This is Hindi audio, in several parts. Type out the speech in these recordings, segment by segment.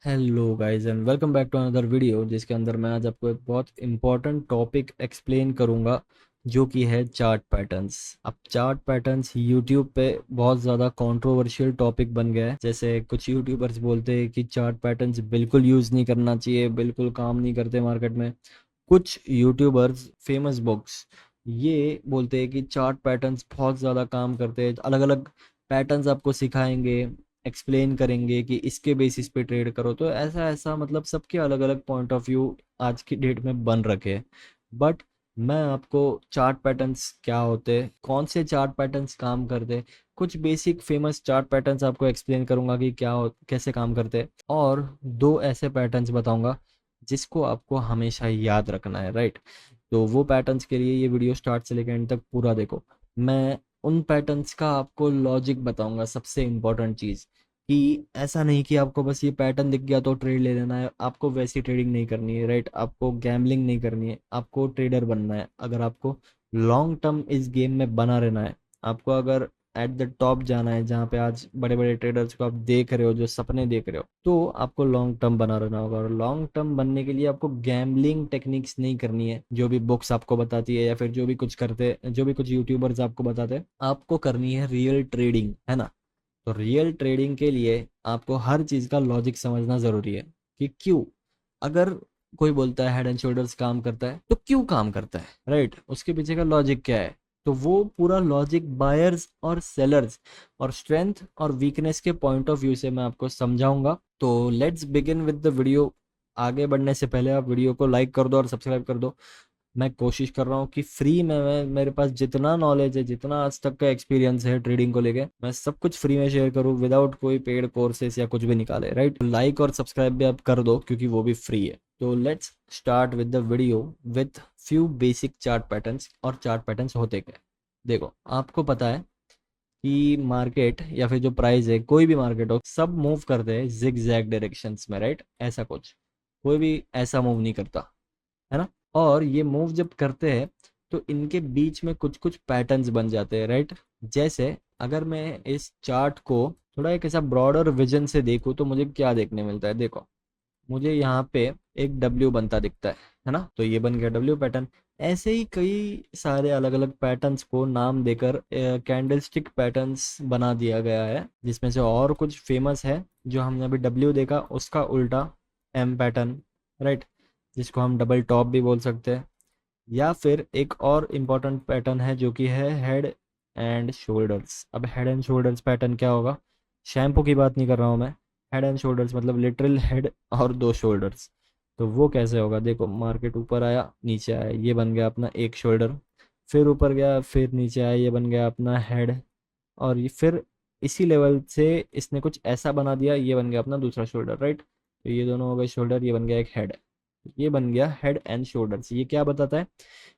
Hello guys and welcome back to another video जिसके अंदर मैं आज आपको एक बहुत इंपॉर्टेंट टॉपिक एक्सप्लेन करूंगा जो कि है चार्ट पैटर्न्स। अब चार्ट पैटर्न्स यूट्यूब पे बहुत ज़्यादा कंट्रोवर्शियल टॉपिक बन गया है। जैसे कुछ यूट्यूबर्स बोलते हैं कि चार्ट पैटर्न्स बिल्कुल यूज़ नहीं करना चाहिए, बिल्कुल काम नहीं करते मार्केट में। कुछ यूट्यूबर्स फेमस बुक्स ये बोलते हैं कि चार्ट पैटर्न्स बहुत ज़्यादा काम करते हैं, अलग अलग पैटर्न्स आपको सिखाएंगे, एक्सप्लेन करेंगे कि इसके बेसिस पे ट्रेड करो। तो ऐसा ऐसा मतलब सबके अलग अलग पॉइंट ऑफ व्यू आज की डेट में बन रखे हैं। बट मैं आपको चार्ट पैटर्न्स क्या होते हैं, कौन से चार्ट पैटर्न्स काम करते हैं, कुछ बेसिक फेमस चार्ट पैटर्न्स आपको एक्सप्लेन करूंगा कि कैसे काम करते हैं, और दो ऐसे पैटर्न्स बताऊंगा जिसको आपको हमेशा याद रखना है, राइट। तो वो पैटर्न्स के लिए ये वीडियो स्टार्ट से लेकर एंड तक पूरा देखो। मैं उन पैटर्न्स का आपको लॉजिक बताऊंगा, सबसे इम्पोर्टेंट चीज़ कि ऐसा नहीं कि आपको बस ये पैटर्न दिख गया तो ट्रेड ले लेना है। आपको वैसी ट्रेडिंग नहीं करनी है, राइट। आपको गैम्बलिंग नहीं करनी है, आपको ट्रेडर बनना है। अगर आपको लॉन्ग टर्म इस गेम में बना रहना है, आपको अगर एट द टॉप जाना है, जहाँ पे आज बड़े बड़े ट्रेडर्स को आप देख रहे हो, जो सपने देख रहे हो, तो आपको लॉन्ग टर्म बना रहना होगा। और लॉन्ग टर्म बनने के लिए आपको गैम्बलिंग टेक्निक्स नहीं करनी है, जो भी बुक्स आपको बताती है या फिर जो भी कुछ करते, जो भी कुछ यूट्यूबर्स आपको बताते हैं। आपको करनी है रियल ट्रेडिंग, है ना। तो रियल ट्रेडिंग के लिए आपको हर चीज़ का लॉजिक समझना ज़रूरी है कि क्यों। अगर कोई बोलता है हेड एंड शोल्डर्स काम करता है, तो क्यों काम करता है, राइट। उसके पीछे का लॉजिक क्या है। तो वो पूरा लॉजिक बायर्स और सेलर्स और स्ट्रेंथ और वीकनेस के पॉइंट ऑफ व्यू से मैं आपको समझाऊंगा। तो let's begin with the video. आगे बढ़ने से पहले आप वीडियो को लाइक कर दो और सब्सक्राइब कर दो। मैं कोशिश कर रहा हूँ कि फ्री में मेरे पास जितना नॉलेज है, जितना आज तक का एक्सपीरियंस है ट्रेडिंग को लेके, मैं सब कुछ फ्री में शेयर करूँ विदाउट कोई पेड कोर्सेस या कुछ भी निकाले, राइट। लाइक और सब्सक्राइब भी आप कर दो क्योंकि वो भी फ्री है। तो let's start with the video with few basic chart patterns. और चार्ट पैटर्न्स होते क्या है, देखो। आपको पता है कि मार्केट या फिर जो प्राइस है, कोई भी मार्केट हो, सब मूव करते हैं जिग जैग डायरेक्शंस में, राइट। ऐसा कुछ कोई भी ऐसा मूव नहीं करता, है ना। और ये मूव जब करते हैं तो इनके बीच में कुछ कुछ पैटर्न्स बन जाते हैं, राइट। जैसे अगर मैं इस चार्ट को थोड़ा एक ऐसा ब्रॉडर विजन से देखूँ तो मुझे क्या देखने मिलता है, देखो। मुझे यहाँ पे एक डब्ल्यू बनता दिखता है ना। तो ये बन गया डब्ल्यू पैटर्न। ऐसे ही कई सारे अलग अलग पैटर्न्स को नाम देकर कैंडल स्टिक पैटर्न्स बना दिया गया है, जिसमें से और कुछ फेमस है जो हमने अभी डब्ल्यू देखा उसका उल्टा एम पैटर्न, राइट, जिसको हम डबल टॉप भी बोल सकते हैं। या फिर एक और इम्पॉर्टेंट पैटर्न है जो कि है हेड एंड शोल्डर्स। अब हेड एंड शोल्डर्स पैटर्न क्या होगा, शैम्पू की बात नहीं कर रहा हूँ मैं। हेड एंड शोल्डर्स मतलब लिटरल हेड और दो शोल्डर्स। तो वो कैसे होगा, देखो। मार्केट ऊपर आया, नीचे आया, ये बन गया अपना एक शोल्डर। फिर ऊपर गया, फिर नीचे आया, ये बन गया अपना हेड। और ये फिर इसी लेवल से इसने कुछ ऐसा बना दिया, ये बन गया अपना दूसरा शोल्डर, राइट। तो ये दोनों हो गए शोल्डर, ये बन गया एक हेड। ये बन गया हेड एंड शोल्डर्स। ये क्या बताता है,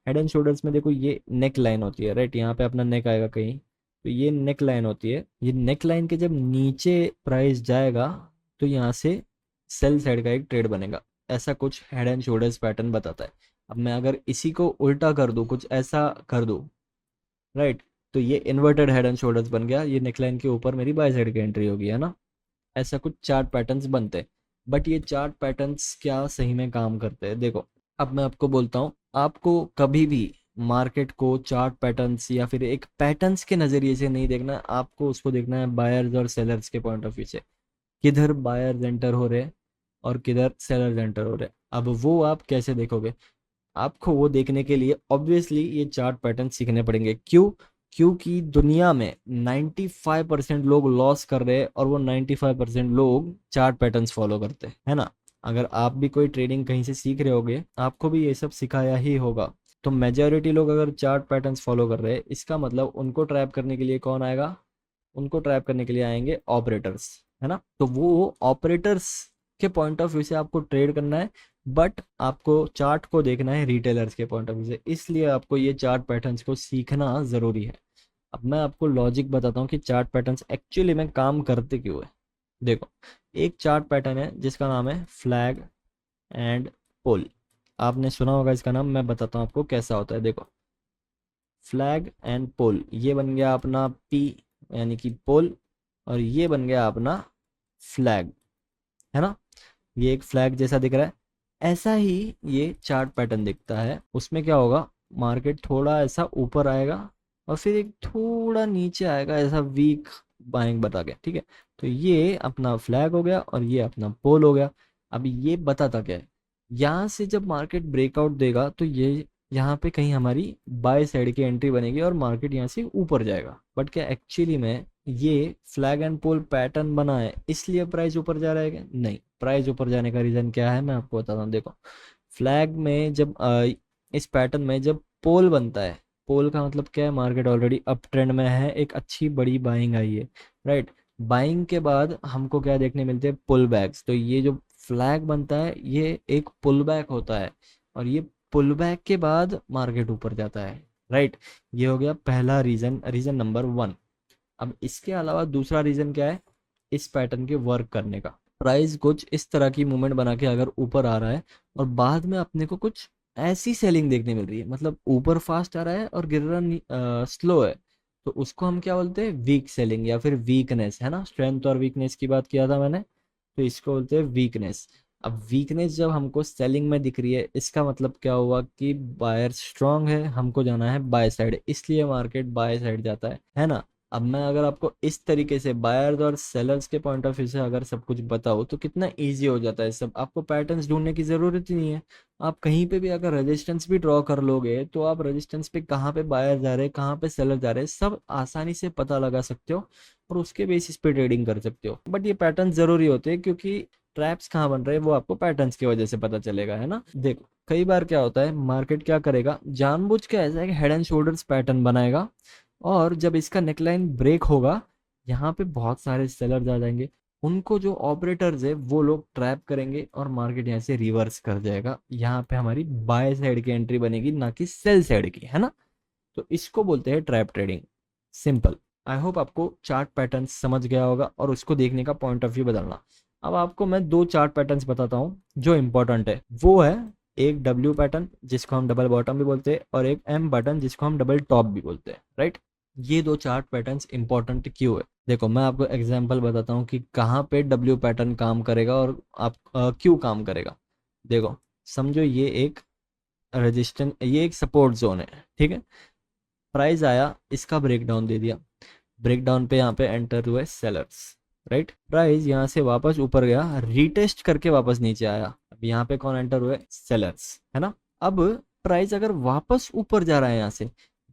हेड एंड शोल्डर्स में देखो ये नेक लाइन होती है, राइट। यहाँ पे अपना नेक आएगा कहीं, तो ये नेक लाइन होती है। ये नेक लाइन के जब नीचे प्राइस जाएगा तो यहाँ से सेल साइड का एक ट्रेड बनेगा। ऐसा कुछ हेड एंड शोल्डर्स पैटर्न बताता है। अब मैं अगर इसी को उल्टा कर दूँ, कुछ ऐसा कर दूँ, राइट, तो ये इन्वर्टेड हेड एंड शोल्डर्स बन गया। ये नेकलाइन के ऊपर मेरी बाय साइड की एंट्री होगी, है ना। ऐसा कुछ चार्ट पैटर्न्स बनते हैं। बट ये चार्ट पैटर्न्स क्या सही में काम करते हैं, देखो। अब मैं आपको बोलता हूँ, आपको कभी भी मार्केट को चार्ट पैटर्न्स या फिर एक पैटर्न्स के नज़रिए से नहीं देखना है। आपको उसको देखना है बायर्स और सेलर्स के पॉइंट ऑफ व्यू से। किधर बायर्स एंटर हो रहे हैं और किधर सेलर्स एंटर हो रहे हैं। अब वो आप कैसे देखोगे, आपको वो देखने के लिए ऑब्वियसली ये चार्ट पैटर्न सीखने पड़ेंगे। क्यों, क्योंकि दुनिया में 95% लोग लॉस कर रहे हैं और वो 95% लोग चार्ट पैटर्न्स फॉलो करते हैं, है ना। अगर आप भी कोई ट्रेडिंग कहीं से सीख रहे होगे, आपको भी ये सब सिखाया ही होगा। तो मेजॉरिटी लोग अगर चार्ट पैटर्न्स फॉलो कर रहे हैं, इसका मतलब उनको ट्रैप करने के लिए कौन आएगा, उनको ट्रैप करने के लिए आएंगे ऑपरेटर्स, है ना। तो वो ऑपरेटर्स के पॉइंट ऑफ व्यू से आपको ट्रेड करना है। बट आपको चार्ट को देखना है रिटेलर्स के पॉइंट ऑफ व्यू से, इसलिए आपको ये चार्ट पैटर्न्स को सीखना ज़रूरी है। अब मैं आपको लॉजिक बताता हूँ कि चार्ट पैटर्न्स एक्चुअली में काम करते क्यों है। देखो, एक चार्ट पैटर्न है जिसका नाम है फ्लैग एंड पुल। आपने सुना होगा इसका नाम, मैं बताता हूँ आपको कैसा होता है। देखो, फ्लैग एंड पुल, ये बन गया अपना पी यानी कि पुल, और ये बन गया अपना फ्लैग, है ना। ये एक फ्लैग जैसा दिख रहा है, ऐसा ही ये चार्ट पैटर्न दिखता है। उसमें क्या होगा, मार्केट थोड़ा ऐसा ऊपर आएगा और फिर एक थोड़ा नीचे आएगा, ऐसा वीक बाइंग बता के, ठीक है। तो ये अपना फ्लैग हो गया और ये अपना पोल हो गया। अब ये बताता क्या है, यहाँ से जब मार्केट ब्रेकआउट देगा तो ये यहाँ पे कहीं हमारी बाय साइड की एंट्री बनेगी और मार्केट यहाँ से ऊपर जाएगा। बट क्या एक्चुअली में ये फ्लैग एंड पोल पैटर्न बना है इसलिए प्राइस ऊपर जा रहा है क्या? नहीं, प्राइस ऊपर जाने का रीजन क्या है मैं आपको बताता हूँ। देखो, फ्लैग में जब इस पैटर्न में जब पोल बनता है, पोल का मतलब क्या है, मार्केट ऑलरेडी अप ट्रेंड में है, एक अच्छी बड़ी बाइंग आई है, राइट। बाइंग के बाद हमको क्या देखने मिलते हैं, पुल बैक्स। तो ये जो फ्लैग बनता है ये एक पुल बैक होता है और ये पुल बैक के बाद मार्केट ऊपर जाता है, राइट। ये हो गया पहला रीजन, रीजन नंबर 1। अब इसके अलावा दूसरा रीजन क्या है, इस पैटर्न के वर्क करने का। प्राइस कुछ इस तरह की मूवमेंट बना के अगर ऊपर आ रहा है और बाद में अपने को कुछ ऐसी सेलिंग देखने मिल रही है, मतलब ऊपर फास्ट आ रहा है और गिर रहा स्लो है, तो उसको हम क्या बोलते हैं, वीक सेलिंग या फिर वीकनेस, है ना। स्ट्रेंथ और वीकनेस की बात किया था मैंने, तो इसको बोलते हैं वीकनेस। अब वीकनेस जब हमको सेलिंग में दिख रही है, इसका मतलब क्या हुआ कि बायर स्ट्रांग है, हमको जाना है बाय साइड, इसलिए मार्केट बाय साइड जाता है ना। अब मैं अगर आपको इस तरीके से बायर्स और सेलर्स के पॉइंट ऑफ व्यू से अगर सब कुछ बताऊँ तो कितना इजी हो जाता है सब, आपको पैटर्न्स ढूंढने की ज़रूरत ही नहीं है। आप कहीं पे भी अगर रेजिस्टेंस भी ड्रॉ कर लोगे तो आप रेजिस्टेंस पे कहाँ पे बायर जा रहे हैं, कहाँ पे सेलर जा रहे हैं, सब आसानी से पता लगा सकते हो और उसके बेसिस पे ट्रेडिंग कर सकते हो। बट ये पैटर्न ज़रूरी होते हैं क्योंकि ट्रैप्स कहाँ बन रहे हैं वो आपको पैटर्न्स की वजह से पता चलेगा, है ना। देखो, कई बार क्या होता है, मार्केट क्या करेगा, जानबूझ के ऐसा है कि हेड एंड शोल्डर्स पैटर्न बनाएगा और जब इसका नेकलाइन ब्रेक होगा, यहाँ पे बहुत सारे सेलर्स आ जाएंगे, उनको जो ऑपरेटर्स है वो लोग ट्रैप करेंगे और मार्केट यहाँ से रिवर्स कर जाएगा। यहाँ पे हमारी बाय साइड की एंट्री बनेगी, ना कि सेल साइड की, है ना। तो इसको बोलते हैं trap trading, simple. I hope आपको चार्ट पैटर्न समझ गया होगा और उसको देखने का पॉइंट ऑफ व्यू बदलना। अब आपको मैं दो चार्ट पैटर्न्स बताता हूँ जो इंपॉर्टेंट है, वो है एक डब्ल्यू पैटर्न जिसको हम डबल बॉटम भी बोलते हैं और एक एम पैटर्न जिसको हम डबल टॉप भी बोलते हैं, राइट। ये दो चार्ट पैटर्न्स इंपॉर्टेंट क्यों है, देखो मैं आपको एग्जांपल बताता हूँ कि कहाँ पे डब्ल्यू पैटर्न काम करेगा और आप क्यों काम करेगा। देखो, समझो ये एक रेजिस्टेंस, ये एक सपोर्ट जोन है, ठीक है। प्राइस आया, इसका ब्रेकडाउन दे दिया, ब्रेकडाउन पे यहाँ पे एंटर हुए सेलर्स, राइट। प्राइस यहाँ से वापस ऊपर गया, रीटेस्ट करके वापस नीचे आया, अब यहाँ पे कौन एंटर हुए, सेलर्स, है ना। अब प्राइस अगर वापस ऊपर जा रहा है यहाँ से,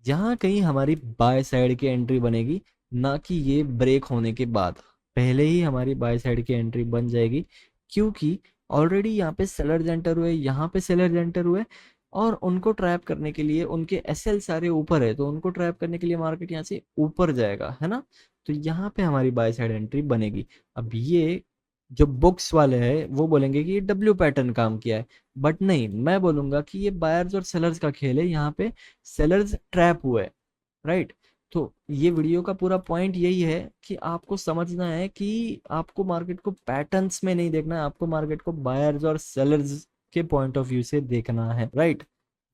यहाँ कहीं हमारी बाय साइड की एंट्री बनेगी, ना कि ये ब्रेक होने के बाद, पहले ही हमारी बाय साइड की एंट्री बन जाएगी क्योंकि ऑलरेडी यहाँ पे सेलर्स एंटर हुए, यहाँ पे सेलर्स एंटर हुए और उनको ट्रैप करने के लिए उनके एसएल सारे ऊपर है, तो उनको ट्रैप करने के लिए मार्केट यहाँ से ऊपर जाएगा, है ना। तो यहाँ पे हमारी बाय साइड एंट्री बनेगी। अब ये जो बुक्स वाले हैं वो बोलेंगे कि ये डब्ल्यू पैटर्न काम किया है, बट नहीं, मैं बोलूंगा कि ये बायर्स और सेलर्स का खेल है, यहाँ पे सेलर्स ट्रैप हुए, राइट। तो ये वीडियो का पूरा पॉइंट यही है कि आपको समझना है कि आपको मार्केट को पैटर्न्स में नहीं देखना है, आपको मार्केट को बायर्स और सेलर्स के पॉइंट ऑफ व्यू से देखना है, राइट।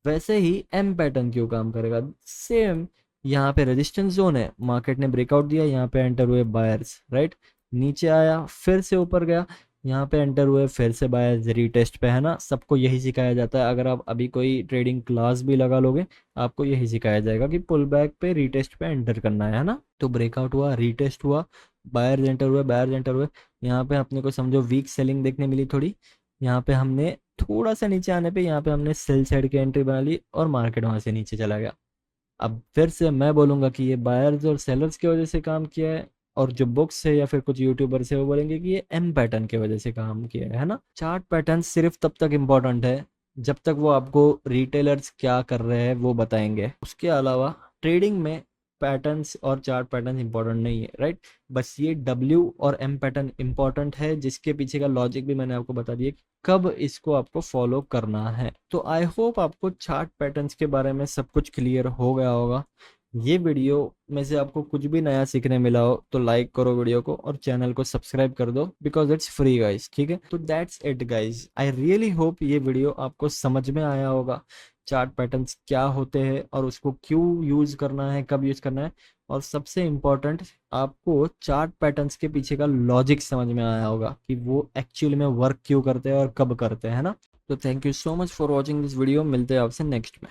वैसे ही एम पैटर्न क्यों काम करेगा, सेम। यहाँ पे रेजिस्टेंस जोन है, मार्केट ने ब्रेकआउट दिया, यहाँ पे एंटर हुए बायर्स, राइट। नीचे आया, फिर से ऊपर गया, यहाँ पे एंटर हुए, फिर से बायर्स रीटेस्ट पे, है ना। सबको यही सिखाया जाता है, अगर आप अभी कोई ट्रेडिंग क्लास भी लगा लोगे आपको यही सिखाया जाएगा कि पुल बैक पे रीटेस्ट पे एंटर करना है ना। तो ब्रेकआउट हुआ, रीटेस्ट हुआ, बायर्स एंटर हुए, बायर्स एंटर हुए, यहाँ पे अपने को समझो वीक सेलिंग देखने मिली थोड़ी, यहाँ पे हमने थोड़ा सा नीचे आने पे यहाँ पे हमने सेल साइड की एंट्री बना ली और मार्केट वहां से नीचे चला गया। अब फिर से मैं बोलूंगा कि ये बायर्स और सेलर्स की वजह से काम किया है और जो बुक्स है या फिर कुछ यूट्यूबर्स है वो बोलेंगे कि ये एम पैटर्न की वजह से काम किया है ना। चार्ट पैटर्न सिर्फ तब तक इम्पोर्टेंट है जब तक वो आपको रिटेलर्स क्या कर रहे हैं वो बताएंगे, उसके अलावा ट्रेडिंग में पैटर्न्स और चार्ट पैटर्न इंपॉर्टेंट नहीं है, राइट। बस ये डब्ल्यू और एम पैटर्न इंपॉर्टेंट है, जिसके पीछे का लॉजिक भी मैंने आपको बता दिया कब इसको आपको फॉलो करना है। तो आई होप आपको चार्ट पैटर्न्स के बारे में सब कुछ क्लियर हो गया होगा। ये वीडियो में से आपको कुछ भी नया सीखने मिला हो तो लाइक करो वीडियो को और चैनल को सब्सक्राइब कर दो, बिकॉज इट्स फ्री गाइस, ठीक है। तो that's it guys, I really hope ये वीडियो आपको समझ में आया होगा, चार्ट पैटर्न्स क्या होते हैं और उसको क्यों यूज करना है, कब यूज करना है। और सबसे इम्पोर्टेंट, आपको चार्ट पैटर्न्स के पीछे का लॉजिक समझ में आया होगा कि वो एक्चुअली में वर्क क्यों करते हैं और कब करते हैं, है ना। तो thank you so much for watching this video, मिलते हैं आपसे नेक्स्ट में।